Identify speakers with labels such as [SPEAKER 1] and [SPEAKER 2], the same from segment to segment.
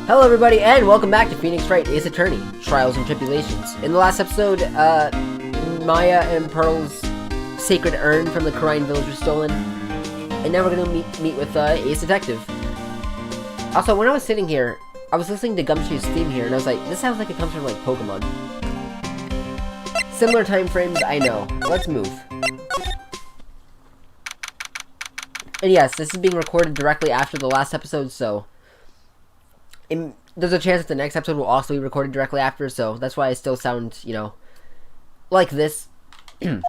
[SPEAKER 1] Hello everybody, and welcome back to Phoenix Wright Ace Attorney, Trials and Tribulations. In the last episode, Maya and Pearl's sacred urn from the Karine village was stolen. And now we're gonna meet with, Ace Detective. Also, when I was sitting here, I was listening to Gumshoe's theme here, and I was like, this sounds like it comes from, like, Pokemon. Similar time frames, I know. Let's move. And yes, this is being recorded directly after the last episode, so... there's a chance that the next episode will also be recorded directly after, so that's why I still sound, you know, like this. No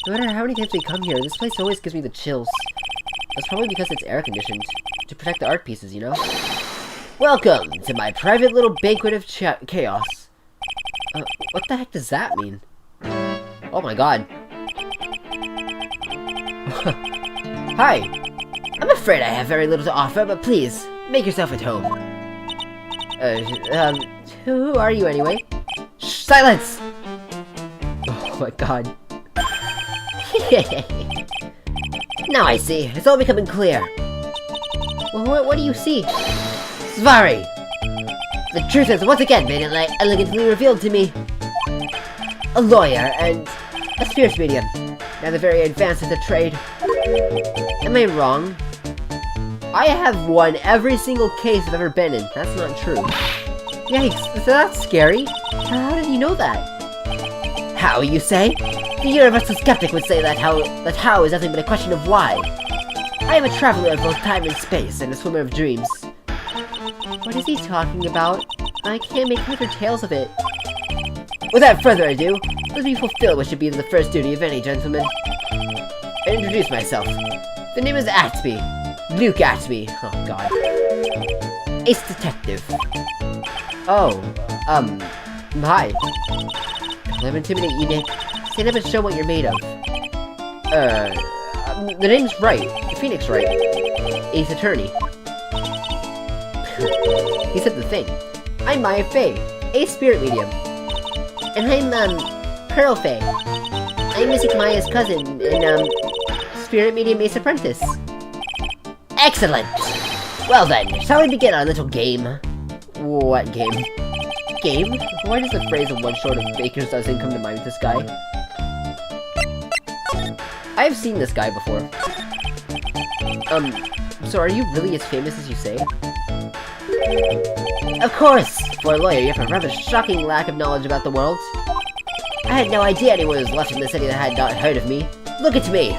[SPEAKER 1] matter how many times we come here, this place always gives me the chills. That's probably because it's air-conditioned, to protect the art pieces, you know? Welcome to my private little banquet of chaos. What the heck does that mean? Oh my god. Hi. I'm afraid I have very little to offer, but please, make yourself at home. Who are you anyway? Shh, silence! Oh my god. Now I see. It's all becoming clear. Well, what do you see? Svari! The truth is once again made it elegantly revealed to me. A lawyer and a spirits medium. Now they're very advanced at the trade. Am I wrong? I have won every single case I've ever been in. That's not true. Yikes, that's scary. How did you know that? How, you say? The universal skeptic would say that how is nothing but a question of why. I am a traveler of both time and space, and a swimmer of dreams. What is he talking about? I can't make heads or tails of it. Without further ado, let me fulfill what should be the first duty of any gentleman. I introduce myself. The name is Atby. Luke Atby. Oh god. Ace Detective. Oh, hi. Let me intimidate you, Nick. Stand up and show what you're made of. The name's Wright. Phoenix Wright. Ace Attorney. He said the thing. I'm Maya Faye, Ace Spirit Medium. And I'm, Pearl Faye. I'm Mystic Maya's cousin, and, Spirit Medium Ace Apprentice. Excellent! Well then, shall we begin our little game? What game? Game? Why does the phrase of one short of baker's dozen come to mind with this guy? I've seen this guy before. So are you really as famous as you say? Of course! For a lawyer, you have a rather shocking lack of knowledge about the world. I had no idea anyone was left in the city that had not heard of me. Look at me!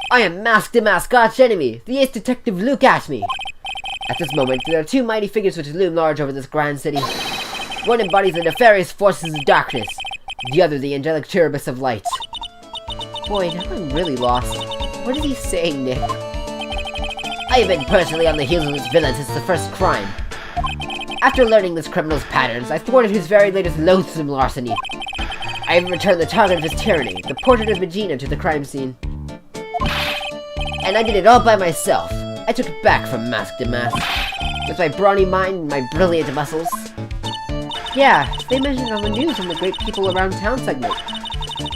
[SPEAKER 1] I am masked and masked arch enemy, the Ace Detective Luke Atby. At this moment, there are two mighty figures which loom large over this grand city. One embodies the nefarious forces of darkness, the other the angelic cherubis of light. Boy, now I'm really lost. What is he saying, Nick? I have been personally on the heels of this villain since the first crime. After learning this criminal's patterns, I thwarted his very latest loathsome larceny. I have returned the target of his tyranny, the portrait of Regina, to the crime scene. And I did it all by myself. I took it back from mask to mask. With my brawny mind and my brilliant muscles. Yeah, they mentioned on the news in the Great People Around Town segment.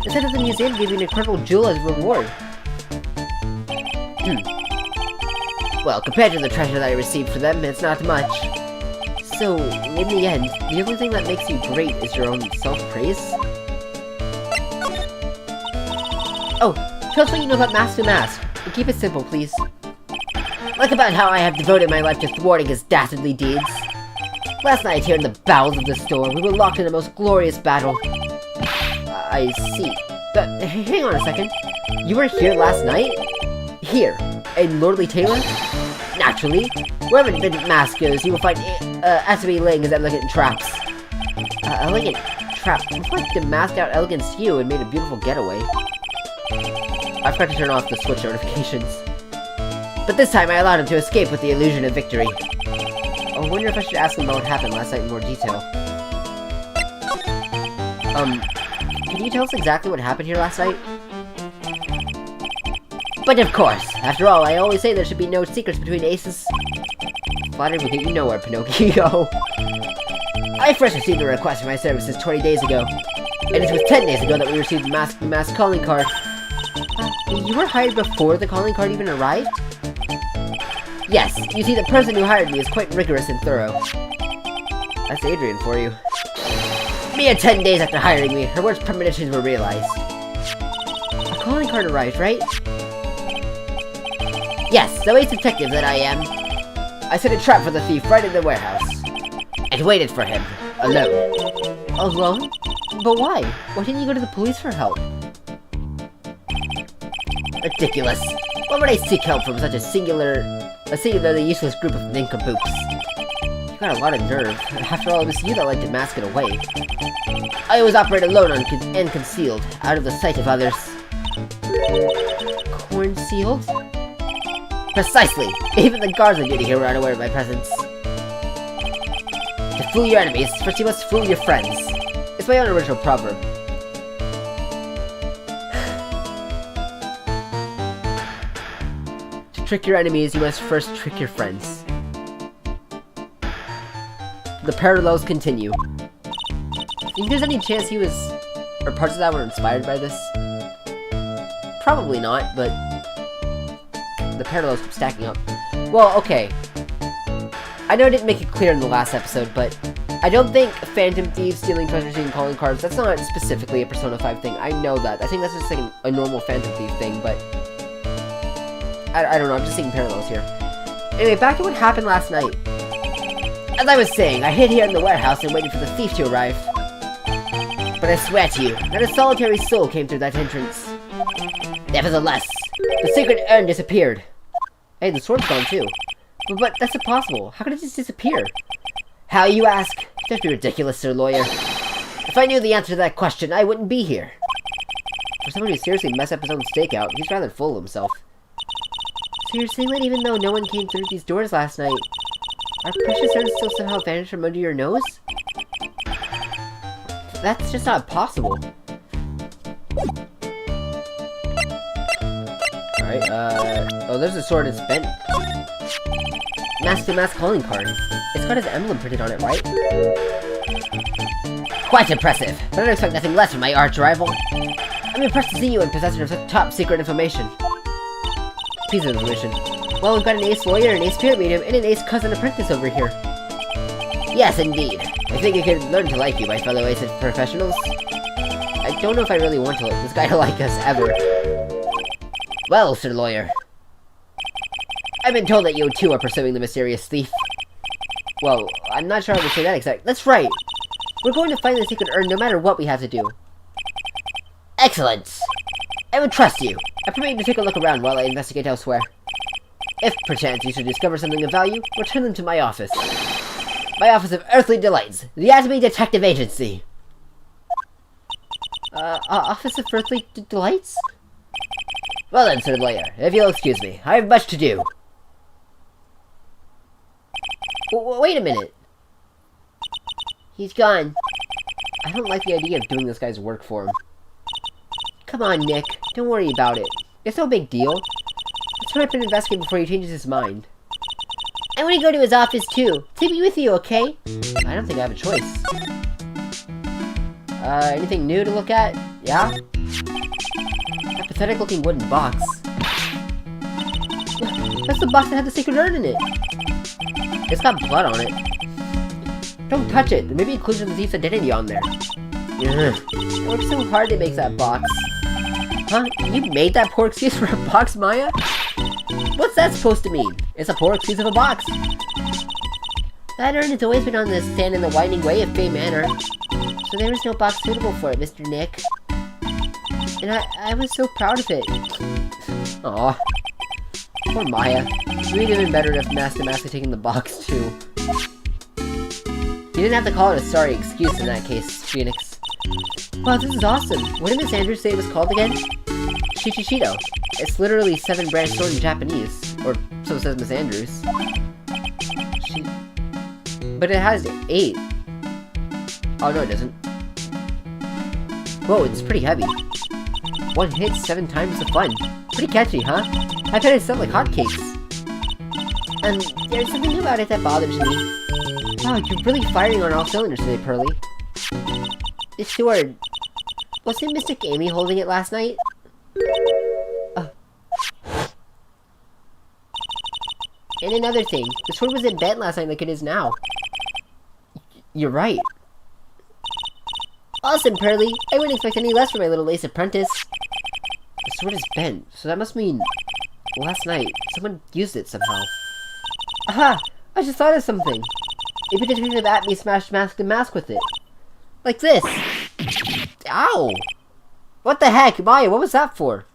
[SPEAKER 1] It said that the museum gave you an incredible jewel as a reward. Well, compared to the treasure that I received for them, it's not much. So, in the end, the only thing that makes you great is your own self-praise? Oh, tell us what you know about Mask to Mask. And keep it simple, please. Like about how I have devoted my life to thwarting his dastardly deeds. Last night here in the bowels of the store, we were locked in a most glorious battle. I see. But, hang on a second. You were here last night? Here? In Lordly Taylor? Naturally. Wherever the mask goes, you will find Atby laying his elegant traps. Elegant trap? Looks like the mask out elegance to you and made a beautiful getaway. I forgot to turn off the Switch notifications. But this time I allowed him to escape with the illusion of victory. I wonder if I should ask him about what happened last night in more detail. Can you tell us exactly what happened here last night? But of course! After all, I always say there should be no secrets between aces. Flattery will get you nowhere, Pinocchio. I first received a request for my services 20 days ago. And it was 10 days ago that we received the mask calling card. You were hired before the calling card even arrived? Yes, you see, the person who hired me is quite rigorous and thorough. That's Adrian for you. Mere 10 days after hiring me, her worst premonitions were realized. A calling card arrived, right? Yes, the ace detective that I am. I set a trap for the thief right in the warehouse. And waited for him, alone. Alone? But why? Why didn't you go to the police for help? Ridiculous. Why would I seek help from such a singularly useless group of nincompoops? You got a lot of nerve. After all, it was you that led to mask it away. I always operate alone and concealed, out of the sight of others. Concealed? Precisely! Even the guards on duty here were unaware of my presence. To fool your enemies, first you must fool your friends. It's my own original proverb. To trick your enemies, you must first trick your friends. The parallels continue. Think there's any chance he was, or parts of that were inspired by this? Probably not, but the parallels keep stacking up. Well, okay. I know I didn't make it clear in the last episode, but I don't think Phantom Thieves stealing treasure and calling cards, that's not specifically a Persona 5 thing. I know that. I think that's just like a normal Phantom Thief thing, but I don't know, I'm just seeing parallels here. Anyway, back to what happened last night. As I was saying, I hid here in the warehouse and waited for the thief to arrive. But I swear to you, not a solitary soul came through that entrance. Nevertheless, the secret urn disappeared. Hey, the sword's gone too. But that's impossible. How could it just disappear? How, you ask? Don't be ridiculous, Sir Lawyer. If I knew the answer to that question, I wouldn't be here. For someone who seriously messed up his own stakeout, he's rather full of himself. So you're saying that even though no one came through these doors last night, our precious urn still somehow vanished from under your nose? That's just not possible. Alright, oh, there's a sword that's bent. Mask-to-mask calling card. It's got his emblem printed on it, right? Quite impressive, but I don't expect nothing less from my arch-rival. I'm impressed to see you in possession of such top-secret information. Piece of information. Well, we've got an ace lawyer, an ace spirit medium, and an ace cousin apprentice over here. Yes, indeed. I think I could learn to like you, my fellow ace professionals. I don't know if I really want to let this guy like us, ever. Well, Sir Lawyer. I've been told that you too are pursuing the mysterious thief. Well, I'm not sure I would say that exactly. That's right! We're going to find the secret urn no matter what we have to do. Excellent! I would trust you. I permit you to take a look around while I investigate elsewhere. If, perchance, you should discover something of value, return them to my office. My Office of Earthly Delights, the Atomy Detective Agency. Office of Earthly Delights? Well then, Sir Lawyer, if you'll excuse me, I have much to do. Wait a minute. He's gone. I don't like the idea of doing this guy's work for him. Come on, Nick. Don't worry about it. It's no big deal. Let's hurry up and investigate before he changes his mind. I want to go to his office too. Take me with you, okay? I don't think I have a choice. Anything new to look at? Yeah? That pathetic looking wooden box. That's the box that had the secret urn in it. It's got blood on it. Don't touch it. There may be inclusion of the thief's identity on there. It worked so hard to make that box. Huh? You made that poor excuse for a box, Maya? What's that supposed to mean? It's a poor excuse of a box. That urn has always been on the stand in the winding way of Fay Manor. So there was no box suitable for it, Mr. Nick. And I was so proud of it. Aw. Poor Maya. It would have been better if Master had taken the box, too. You didn't have to call it a sorry excuse in that case, Phoenix. Wow, this is awesome. What did Miss Andrews say it was called again? Shichichido. It's literally 7-branch sword in Japanese. Or so says Miss Andrews. But it has 8. Oh, no, it doesn't. Whoa, it's pretty heavy. 1 hit, 7 times the fun. Pretty catchy, huh? I bet it sounds like hotcakes. And there's something new about it that bothers me. Wow, you're really firing on all cylinders today, Pearly. This sword... Wasn't Mystic Amy holding it last night? And another thing, the sword was in bed last night like it is now. You're right. Awesome, Pearly. I wouldn't expect any less from my little ace apprentice. The sword is bent, so that must mean last night someone used it somehow. Aha! I just thought of something. Maybe Detective Atme smashed Mask and Mask with it. Like this. Ow! What the heck? Maya, what was that for?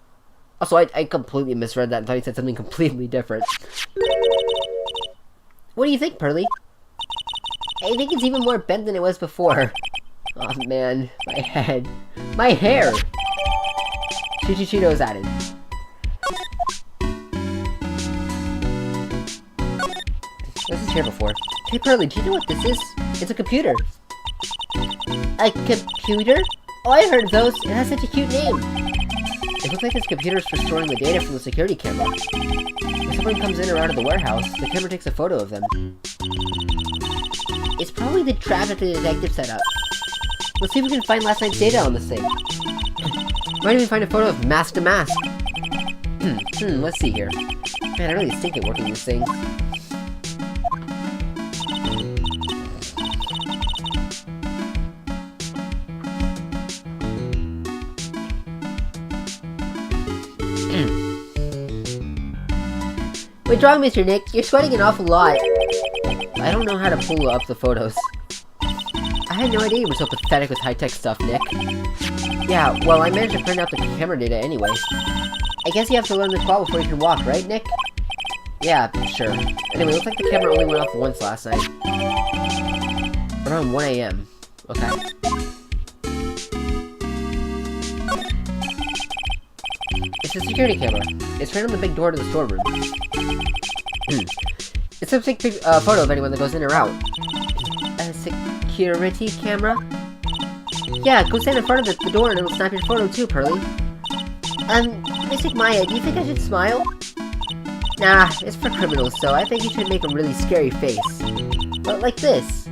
[SPEAKER 1] Also, I completely misread that and thought he said something completely different. What do you think, Pearly? I think it's even more bent than it was before. Oh man, my head. My hair! Cheetos added. This is here before. Hey Pearly, do you know what this is? It's a computer. A computer? Oh, I heard of those. It has such a cute name. It looks like this computer is for storing the data from the security camera. When someone comes in or out of the warehouse, the camera takes a photo of them. It's probably the trap that the detective set up. Let's see if we can find last night's data on this thing. Might even find a photo of Mask to Mask. Let's see here. Man, I really stink at working this thing. What's wrong, Mr. Nick? You're sweating an awful lot. I don't know how to pull up the photos. I had no idea you were so pathetic with high-tech stuff, Nick. Yeah, well, I managed to print out the camera data anyway. I guess you have to learn the crawl before you can walk, right, Nick? Yeah, sure. Anyway, looks like the camera only went off once last night. Around 1 AM. Okay. It's a security camera. It's right on the big door to the storeroom. It's a big photo of anyone that goes in or out. A security camera? Yeah, go stand in front of the door and it'll snap your photo too, Pearly. Mystic Maya, do you think I should smile? Nah, it's for criminals, so I think you should make a really scary face. But like this.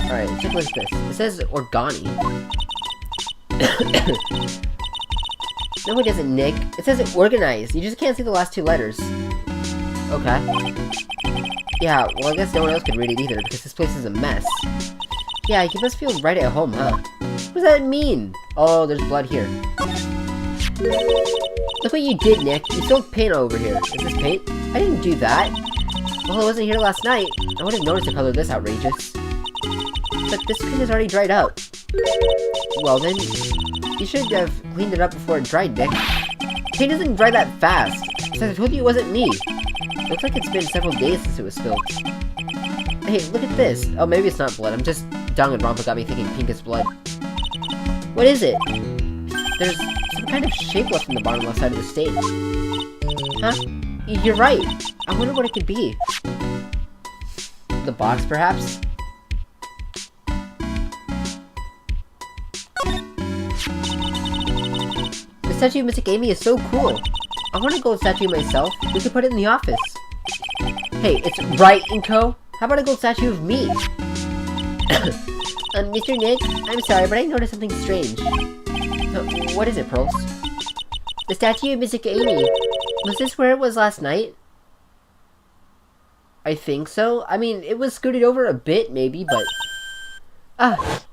[SPEAKER 1] Alright, let's take a look at this. It says Organi. No, it doesn't, Nick. It says it organized. You just can't see the last two letters. Okay. Yeah, well, I guess no one else could read it either, because this place is a mess. Yeah, you must feel right at home, huh? What does that mean? Oh, there's blood here. Look what you did, Nick. You spilled paint over here. Is this paint? I didn't do that. Well, I wasn't here last night. I would have noticed a color this outrageous. But this paint is already dried out. Well then, you should have cleaned it up before it dried, Nick. Paint doesn't dry that fast. Besides, I told you it wasn't me. Looks like it's been several days since it was spilled. Hey, look at this. Oh, maybe it's not blood. I'm just dumb and Rompa got me thinking pink is blood. What is it? There's some kind of shape left in the bottom left side of the stain. Huh? You're right. I wonder what it could be. The box, perhaps? The statue of Mystic Amy is so cool. I want a gold statue myself. We could put it in the office. Hey, it's right, Inko. How about a gold statue of me? Mr. Nick, I'm sorry, but I noticed something strange. What is it, Pearls? The statue of Mystic Amy. Was this where it was last night? I think so. I mean, it was scooted over a bit, maybe, but... Ah.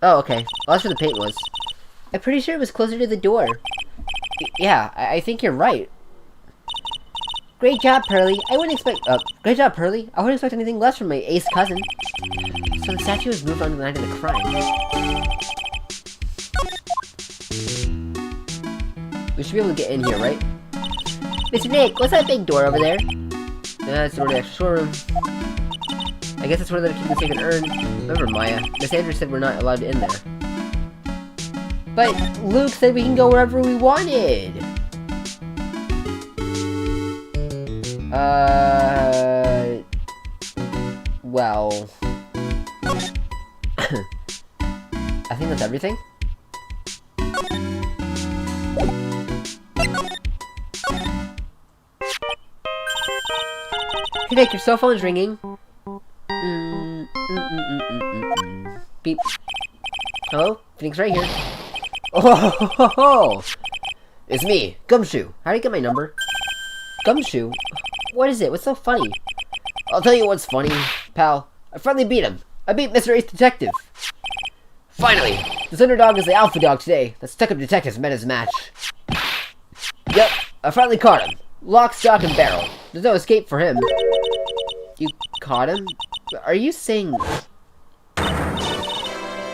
[SPEAKER 1] Oh, okay. Well, that's where the paint was. I'm pretty sure it was closer to the door. Yeah, I think you're right. Great job, Pearly. Great job, Pearly. I wouldn't expect anything less from my ace cousin. So the statue was moved on to the night of the crime. We should be able to get in here, right? Mr. Nick, what's that big door over there? It's the door to the extra storeroom. I guess it's where they're keeping the secret urn. Remember, Maya, Miss Andrews said we're not allowed in there. But Luke said we can go wherever we wanted! Well... I think that's everything. Hey Nick, your cell phone's ringing. Beep. Hello? Phoenix right here. Oh! It's me, Gumshoe. How do you get my number? Gumshoe? What is it? What's so funny? I'll tell you what's funny, pal. I finally beat him. I beat Mr. Ace Detective. Finally! This underdog is the alpha dog today. The stuck-up detective's met his match. Yep, I finally caught him. Lock, stock, and barrel. There's no escape for him. You caught him? Are you saying...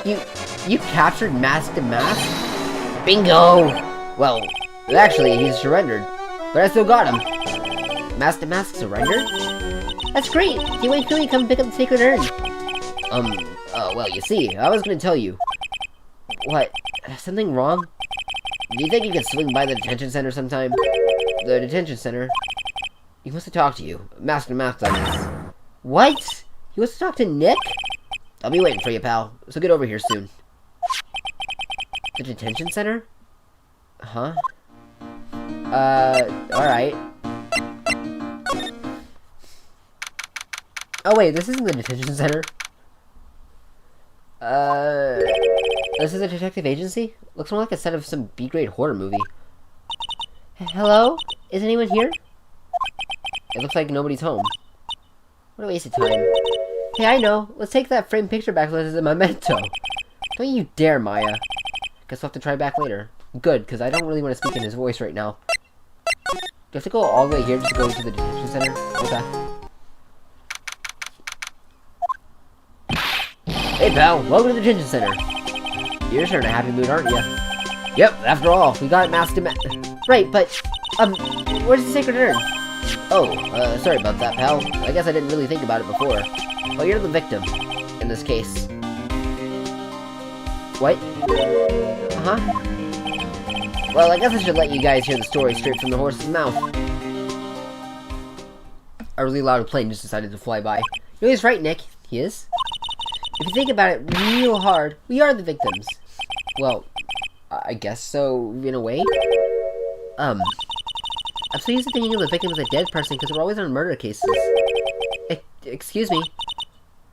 [SPEAKER 1] You captured Mask to Mask? Bingo! Well, actually, he's surrendered. But I still got him. Mask to Mask surrendered? That's great! Can't wait till you come pick up the sacred urn. Well, you see, I was gonna tell you. What? Something wrong? Do you think you could swing by the detention center sometime? The detention center? He wants to talk to you. Mask to Mask, I guess. What? He wants to talk to Nick? I'll be waiting for you, pal. So get over here soon. The detention center? Huh? Alright. Oh wait, this isn't the detention center. This is a detective agency? Looks more like a set of some B-grade horror movie. Hello? Is anyone here? It looks like nobody's home. What a waste of time. Hey, I know. Let's take that framed picture back as a memento. Don't you dare, Maya. Guess we'll have to try back later. Good, because I don't really want to speak in his voice right now. Do you have to go all the way here just to go to the detention center? Okay. Hey pal, welcome to the detention center. You're sure in a happy mood, aren't you? Yep, after all, we got Mask to Mask. Right, but, where's the sacred urn? Oh, sorry about that, pal. I guess I didn't really think about it before. Well, you're the victim, in this case. What? Uh-huh. Well, I guess I should let you guys hear the story straight from the horse's mouth. A really loud plane just decided to fly by. No, he's right, Nick. He is. If you think about it real hard, we are the victims. Well, I guess so, in a way. I'm so used to thinking of the victim as a dead person because we're always on murder cases. Excuse me.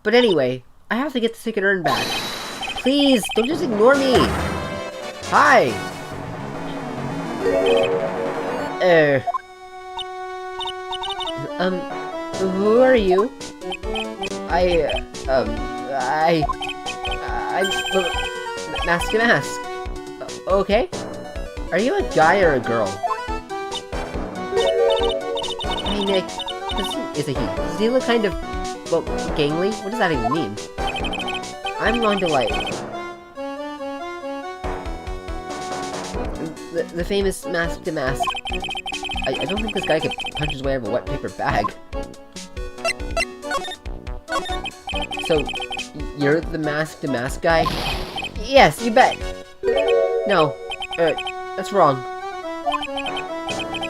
[SPEAKER 1] But anyway, I have to get the sacred urn back. Please, don't just ignore me. Hi. Who are you? Mask to Mask. Okay. Are you a guy or a girl? Hey, Nick. Is it he? Does he look kind of, well, gangly? What does that even mean? I'm going to like... The famous Mask to Mask. I don't think this guy could punch his way out of a wet paper bag. So, you're the Mask to Mask guy? Yes, you bet! No, that's wrong.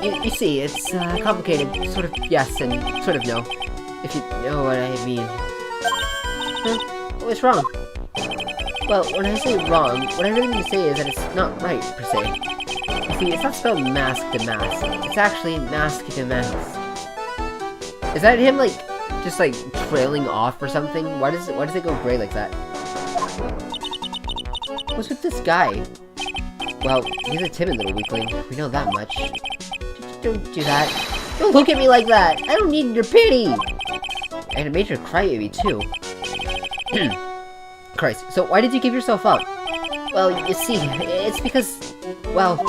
[SPEAKER 1] You see, it's complicated. Sort of yes and sort of no. If you know what I mean. Huh? What's wrong? Well, when I say wrong, what I really mean to say is that it's not right, per se. You see, it's not spelled Mask to Mask. It's actually Mask to Mask. Is that him, like, just, like, trailing off or something? Why does it go gray like that? What's with this guy? Well, he's a timid little weakling. We know that much. Don't do that. Don't look at me like that! I don't need your pity! And it made her crybaby, too. Christ, so why did you give yourself up? Well, you see, it's because... well,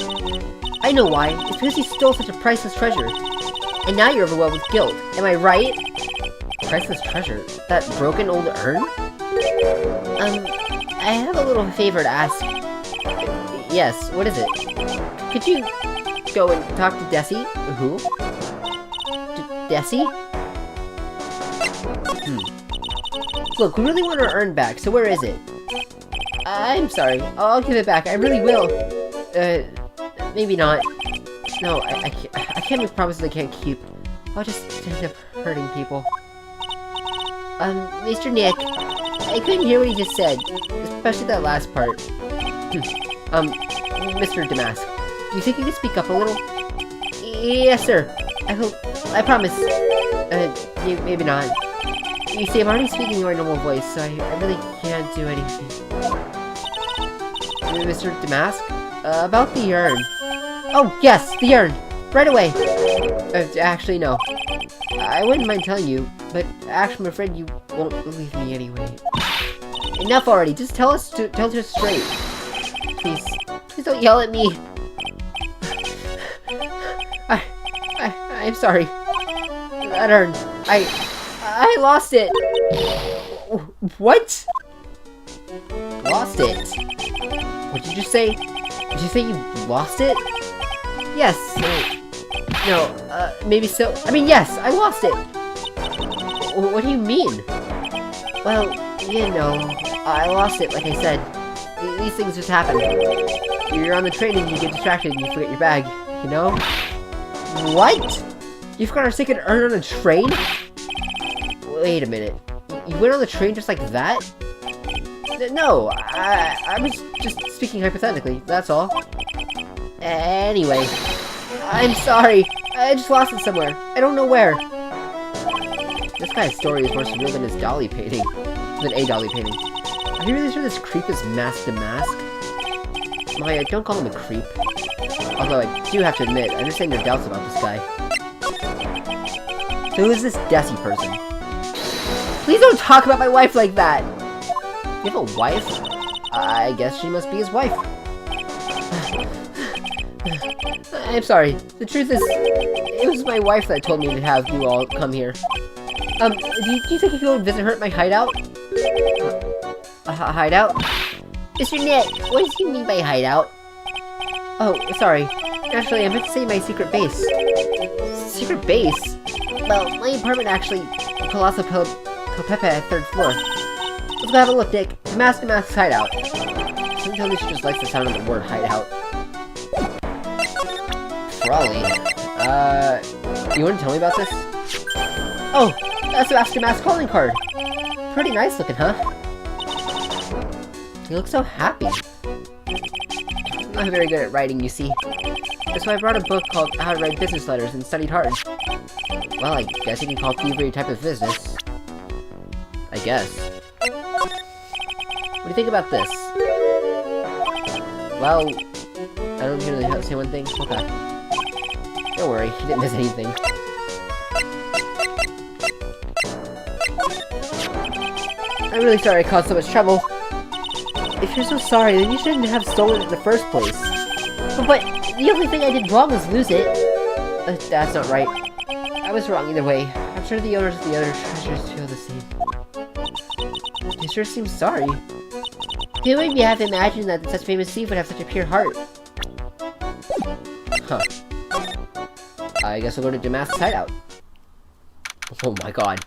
[SPEAKER 1] I know why. It's because you stole such a priceless treasure. And now you're overwhelmed with guilt. Am I right? Priceless treasure? That broken old urn? I have a little favor to ask. Yes, what is it? Could you go and talk to Desi? Who? Desi? Look, we really want our urn back, so where is it? I'm sorry. I'll give it back. I really will. Maybe not. No, I can't make promises I can't keep. I'll just end up hurting people. Mr. Nick, I couldn't hear what he just said, especially that last part. Mr. Damask, do you think you could speak up a little? Yes, sir. I promise. Maybe not. You see, I'm already speaking in my normal voice, so I really can't do anything. Mr. Damask? About the urn. Oh, yes, the urn! Right away! Actually, no. I wouldn't mind telling you, but actually, I'm afraid you won't believe me anyway. Enough already, just tell us straight. Please, please don't yell at me. I'm sorry. That urn, I lost it. What? Lost it? What did you say? Did you say you lost it? Yes. No, maybe so. I mean, yes, I lost it. What do you mean? Well, you know, I lost it, like I said. These things just happen. You're on the train and you get distracted and you forget your bag, you know? What? You forgot our secret urn on a train? Wait a minute. You went on the train just like that? No, I was just speaking hypothetically, that's all. Anyway, I'm sorry. I just lost it somewhere. I don't know where. This guy's story is more surreal than his dolly painting. Than a dolly painting. Are you really sure this creep is mask to mask? Maya, don't call him a creep. Although I do have to admit, I understand your doubts about this guy. So who is this Desi person? Please don't talk about my wife like that! You have a wife? I guess she must be his wife. I'm sorry. The truth is, it was my wife that told me to have you all come here. Do you think you could go and visit her at my hideout? Hideout? Mr. Net, what does he mean by hideout? Oh, sorry. Actually, I meant to say my secret base. Secret base? Well, my apartment actually, Palazzo Pepe, 3rd floor. Let's go have a look, Dick. Mask to Mask's hideout. Don't tell me she just likes the sound of the word hideout. Probably. You want to tell me about this? Oh, that's the Mask to Mask calling card. Pretty nice looking, huh? You look so happy. I'm not very good at writing, you see. That's why I brought a book called How to Write Business Letters and studied hard. Well, I guess you can call thievery a type of business. I guess. What do you think about this? Well, I don't really have to say one thing. Okay. Don't worry, you didn't miss anything. I'm really sorry I caused so much trouble. If you're so sorry, then you shouldn't have stolen it in the first place. But the only thing I did wrong was lose it. That's not right. I was wrong either way. I'm sure the owners of the other treasures feel the same. You sure seem sorry. Who would you have imagined that such famous thief would have such a pure heart? Huh. I guess I'll go to Damask's hideout. Oh my god.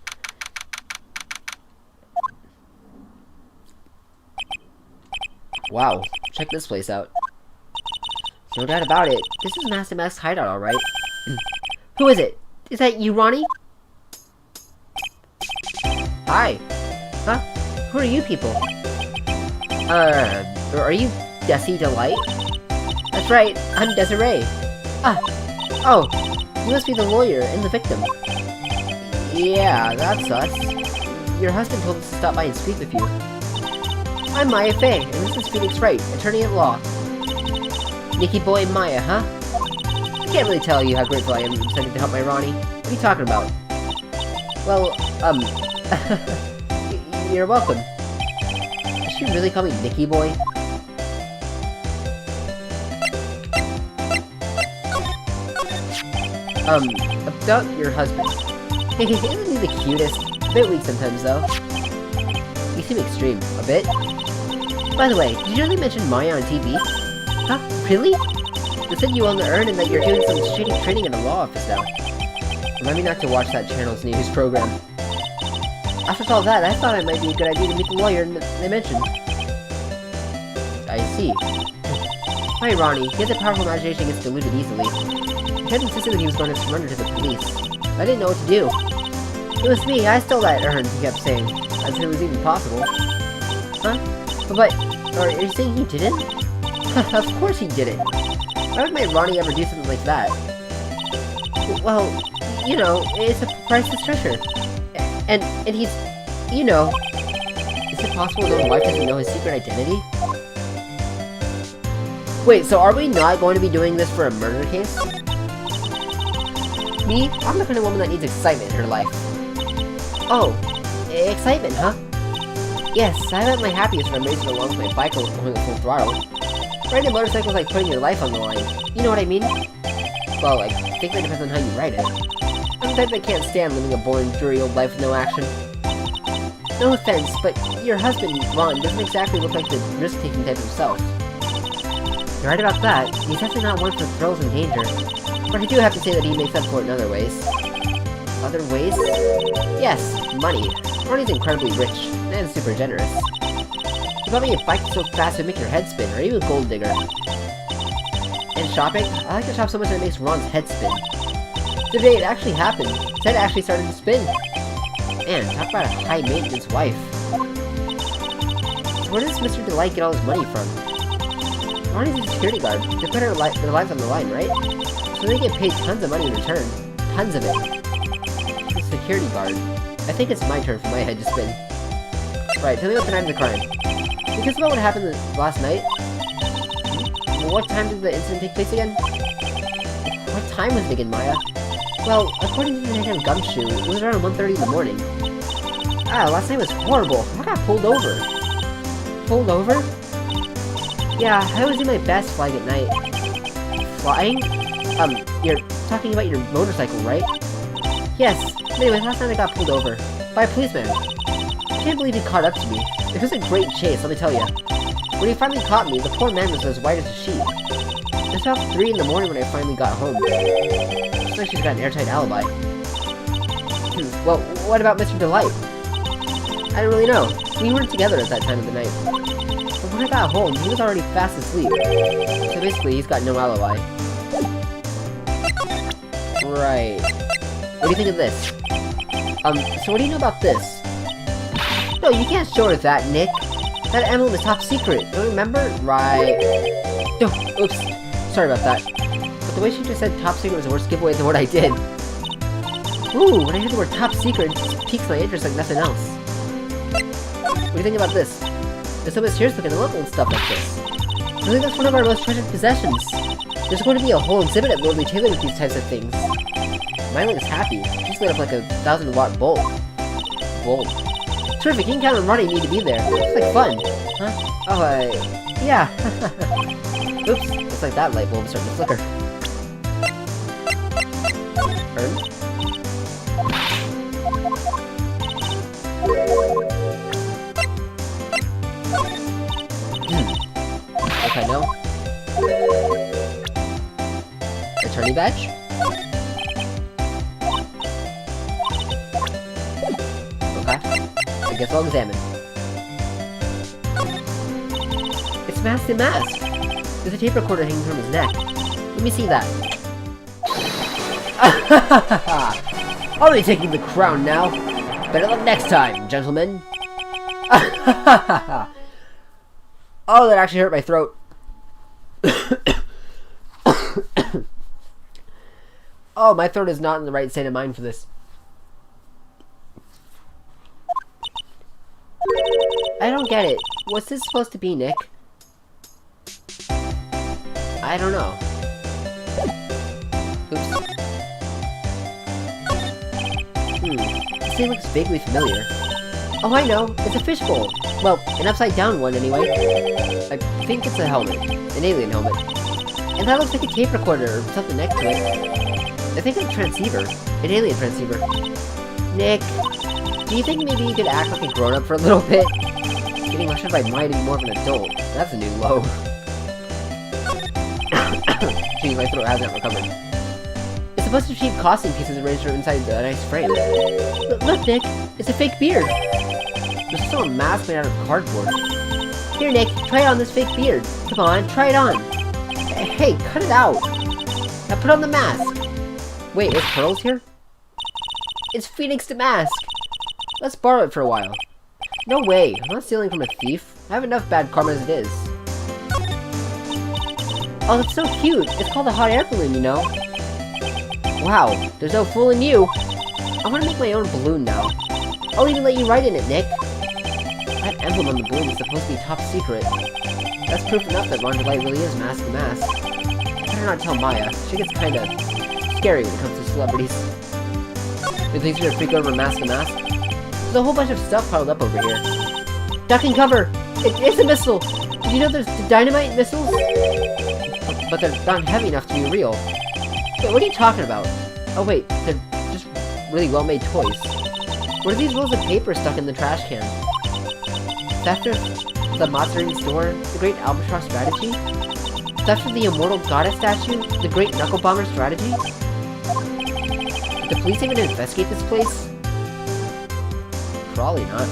[SPEAKER 1] Wow, check this place out. No doubt about it, this is Master Mask's hideout, alright. Who is it? Is that you, Ronnie? Hi. Huh? Who are you people? Are you Desi Delight? That's right, I'm Desiree. Oh, you must be the lawyer and the victim. Yeah, that's us. Your husband told us to stop by and speak with you. I'm Maya Fey, and this is Phoenix Wright, attorney at law. Nikki Boy Maya, huh? I can't really tell you how grateful I am for deciding to help my Ronnie. What are you talking about? Well, you're welcome. Did she really call me Nikki Boy? About your husband. Isn't he the cutest? A bit weak sometimes, though. You seem extreme. A bit? By the way, did you really mention Maya on TV? Huh? Really? They said you own the urn and that you're doing some shady training in the law office now. Remind me not to watch that channel's news program. After all that, I thought it might be a good idea to meet the lawyer they mentioned. I see. Hi, Ronnie. He has a powerful imagination gets diluted easily. He had insisted that he was going to surrender to the police. I didn't know what to do. It was me. I stole that urn, he kept saying. As if it was even possible. Huh? But, are you saying he didn't? Of course he didn't. Why would my Ronnie ever do something like that? Well, you know, it's a priceless treasure. And he's, you know... Is it possible his own wife doesn't know his secret identity? Wait, so are we not going to be doing this for a murder case? Me? I'm the kind of woman that needs excitement in her life. Oh, excitement, huh? Yes, I'm at my happiest when I'm racing along with my bike going at full throttle. Riding a motorcycle is like putting your life on the line. You know what I mean? Well, I think that depends on how you ride it. I'm the type that can't stand living a boring, dreary old life with no action. No offense, but your husband, Ron, doesn't exactly look like the risk-taking type himself. You're right about that. He's definitely not one for thrills and danger. But I do have to say that he makes up for it in other ways. Other ways? Yes, money. Ronnie's incredibly rich, and super generous. He bought me a bike so fast it would make your head spin, or even a gold digger. And shopping? I like to shop so much that it makes Ron's head spin. Today it actually happened. His head actually started to spin. Man, talk about a high-maintenance wife. So where does Mr. Delight get all his money from? Ronnie's a security guard. They put their lives on the line, right? So they get paid tons of money in return. Tons of it. The security guard. I think it's my turn for my head to spin. Right, tell me about the night of the crime. Because about what happened last night? What time did the incident take place again? What time was it again, Maya? Well, according to the Detective Gumshoe, it was around 1:30 in the morning. Ah, last night was horrible. I got pulled over. Pulled over? Yeah, I was in my best flying at night. Flying? You're talking about your motorcycle, right? Yes. Anyway, last night I got pulled over. By a policeman. I can't believe he caught up to me. It was a great chase, let me tell you. When he finally caught me, the poor man was as white as a sheet. It was about 3 in the morning when I finally got home. Looks like she's got an airtight alibi. Well, what about Mr. Delight? I don't really know. We weren't together at that time of the night. But when I got home, he was already fast asleep. So basically, he's got no alibi. Right. What do you think of this? So what do you know about this? No, you can't show her that, Nick. That emblem is top secret, don't you remember? Right. Oh, oops. Sorry about that. But the way she just said top secret was the worst giveaway than what I did. Ooh, when I hear the word top secret, it just piques my interest like nothing else. What do you think about this? There's so mysterious looking local and stuff like this. I think that's one of our most treasured possessions. There's going to be a whole exhibit at Lordly Taylor with these types of things. Mylin is happy. She's lit up like a 1,000-watt bulb. Terrific, you can count on Ronnie and me to be there. Looks like fun. Huh? Oh, yeah. Oops, looks like that light bulb is starting to flicker. Earn? Okay, no. Attorney badge? Okay. I guess I'll examine. It's Mask and Mask! There's a tape recorder hanging from his neck. Let me see that. I'll be taking the crown now. Better luck next time, gentlemen. Oh, that actually hurt my throat. Oh, my throat is not in the right state of mind for this. I don't get it. What's this supposed to be, Nick? I don't know. Oops. This thing looks vaguely familiar. Oh, I know. It's a fishbowl. Well, an upside-down one, anyway. I think it's a helmet. An alien helmet. And that looks like a tape recorder or something next to it. I think it's a transceiver. An alien transceiver. Nick, do you think maybe you could act like a grown-up for a little bit? Getting lectured by Maya to be more of an adult. That's a new low. Geez, my throat hasn't recovered. It's a bunch of cheap costume pieces arranged inside a nice frame. Look, Nick, it's a fake beard. There's also a mask made out of cardboard. Here, Nick, try on this fake beard. Come on, try it on. Hey, cut it out. Now put on the mask. Wait, is Pearl's here? It's Phoenix the Mask. Let's borrow it for a while. No way, I'm not stealing from a thief. I have enough bad karma as it is. Oh, that's so cute. It's called a hot air balloon, you know. Wow, there's no fooling you. I want to make my own balloon now. I'll even let you ride in it, Nick. That emblem on the balloon is supposed to be top secret. That's proof enough that Ron Delight really is Mask the Mask. I better not tell Maya. She gets kinda scary when it comes to celebrities. You think she's gonna freak over Mask the Mask? There's a whole bunch of stuff piled up over here. Duck and cover! It's a missile! Did you know there's dynamite missiles? But they're not heavy enough to be real. Wait, what are you talking about? Oh wait, they're just really well-made toys. What are these rolls of paper stuck in the trash can? Theft of the Matsuri store, the Great Albatross strategy? Theft of the Immortal Goddess statue, the Great Knuckle Bomber strategy? Did the police even investigate this place? Probably not.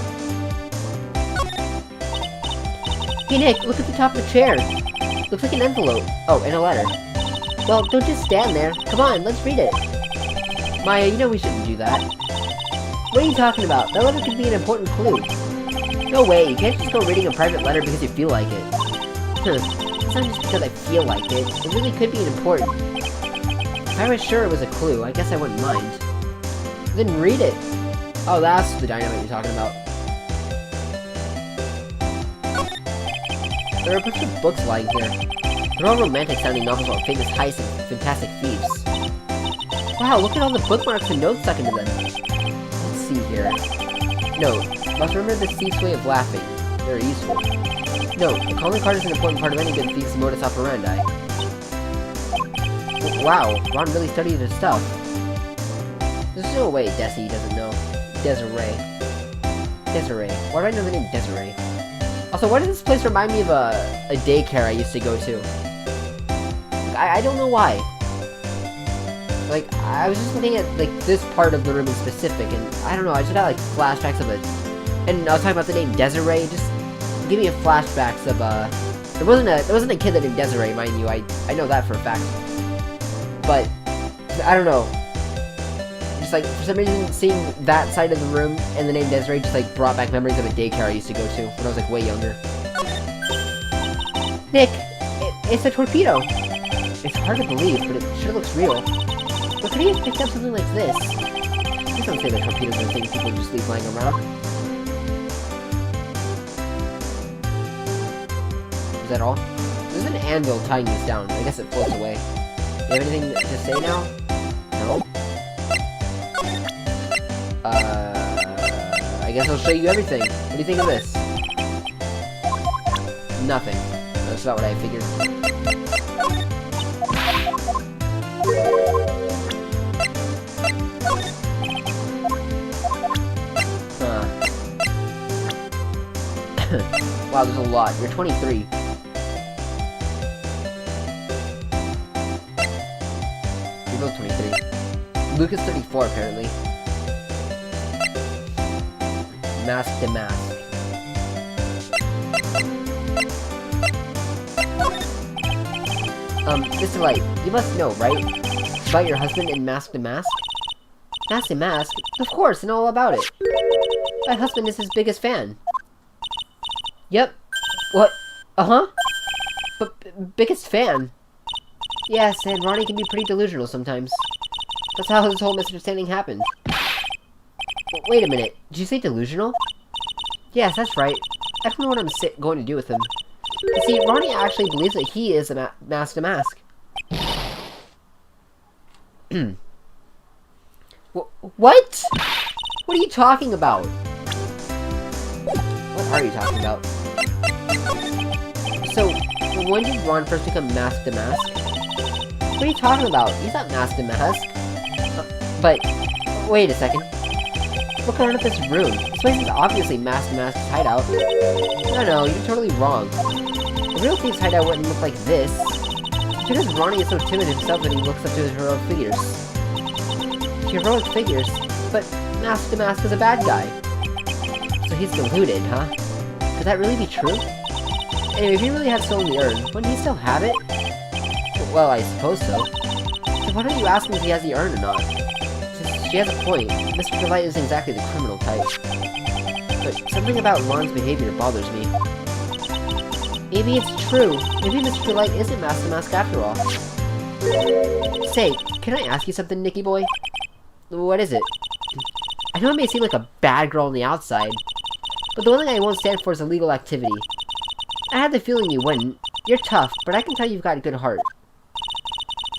[SPEAKER 1] Hey Nick, look at the top of the chair. Looks like an envelope. Oh, and a letter. Well, don't just stand there. Come on, let's read it. Maya, you know we shouldn't do that. What are you talking about? That letter could be an important clue. No way, you can't just go reading a private letter because you feel like it. It's not just because I feel like it. It really could be important. If I was sure it was a clue, I guess I wouldn't mind. Then read it. Oh, that's the dynamite you're talking about. There are a bunch of books lying here. They're all romantic-sounding novels about famous heists and fantastic thieves. Wow, look at all the bookmarks and notes stuck into them. Let's see here. Note, must remember the thief's way of laughing. Very useful. Note, the calling card is an important part of any good thief's modus operandi. Wow, Ron really studied his stuff. There's no way Desi doesn't know. Desiree. Why do I know the name Desiree? Also, why does this place remind me of a daycare I used to go to? I don't know why. Like, I was just looking at, like, this part of the room in specific, and I don't know, I just got, like, flashbacks of it. And I was talking about the name Desiree, just give me a flashbacks of, there wasn't a kid that named Desiree, mind you, I know that for a fact. But, I don't know. Just, like, for some reason, seeing that side of the room and the name Desiree just, like, brought back memories of a daycare I used to go to when I was, like, way younger. Nick, it's a torpedo. It's hard to believe, but it sure looks real. But could he have picked up something like this? Please don't say that torpedoes are things people just leave lying around. Is that all? There's an anvil tying this down. I guess it floats away. Do you have anything to say now? No? I guess I'll show you everything. What do you think of this? Nothing. That's not what I figured. Wow, there's a lot. You're 23. You're both 23. Luke is 34, apparently. Mask to mask. Mr. Light, you must know, right? About your husband in Mask to Mask? Mask to Mask? Of course, and all about it. My husband is his biggest fan. Yep. What? Uh-huh. But biggest fan. Yes, and Ronnie can be pretty delusional sometimes. That's how this whole misunderstanding happened. Wait a minute. Did you say delusional? Yes, that's right. I don't know what I'm going to do with him. You see, Ronnie actually believes that he is a Mask to Mask. What? What are you talking about? What are you talking about? So, when did Ron first become Mask to Mask? What are you talking about? He's not Mask to Mask. But, wait a second. Look around at this room. This place is obviously Mask to Mask's hideout. No, you're totally wrong. A real thief's hideout wouldn't look like this. It's because Ronnie is so timid himself that he looks up to his heroic figures. Heroic figures? But Mask to Mask is a bad guy. So he's deluded, huh? Could that really be true? Anyway, if he really had stolen the urn, wouldn't he still have it? Well, I suppose so. So why don't you ask him if he has the urn or not? Since she has a point, Mr. Delight isn't exactly the criminal type. But something about Ron's behavior bothers me. Maybe it's true. Maybe Mr. Delight isn't Mask to Mask after all. Say, can I ask you something, Nicky boy? What is it? I know I may seem like a bad girl on the outside, but the one thing I won't stand for is illegal activity. I had the feeling you wouldn't. You're tough, but I can tell you've got a good heart.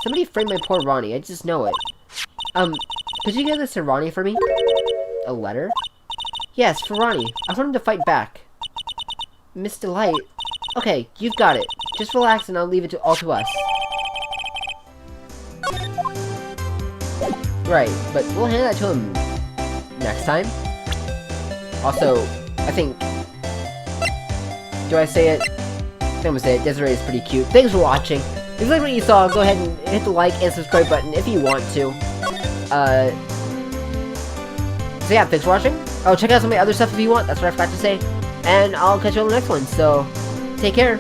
[SPEAKER 1] Somebody framed my poor Ronnie, I just know it. Could you give this to Ronnie for me? A letter? Yes, for Ronnie. I want him to fight back. Miss Delight. Okay, you've got it. Just relax and I'll leave it all to us. Right, but we'll hand that to him next time. Also, I think... Do I say it? I think I'm gonna say it. Desiree is pretty cute. Thanks for watching. If you liked what you saw, go ahead and hit the like and subscribe button if you want to. So yeah, thanks for watching. Oh, check out some of my other stuff if you want. That's what I forgot to say. And I'll catch you on the next one. So, take care.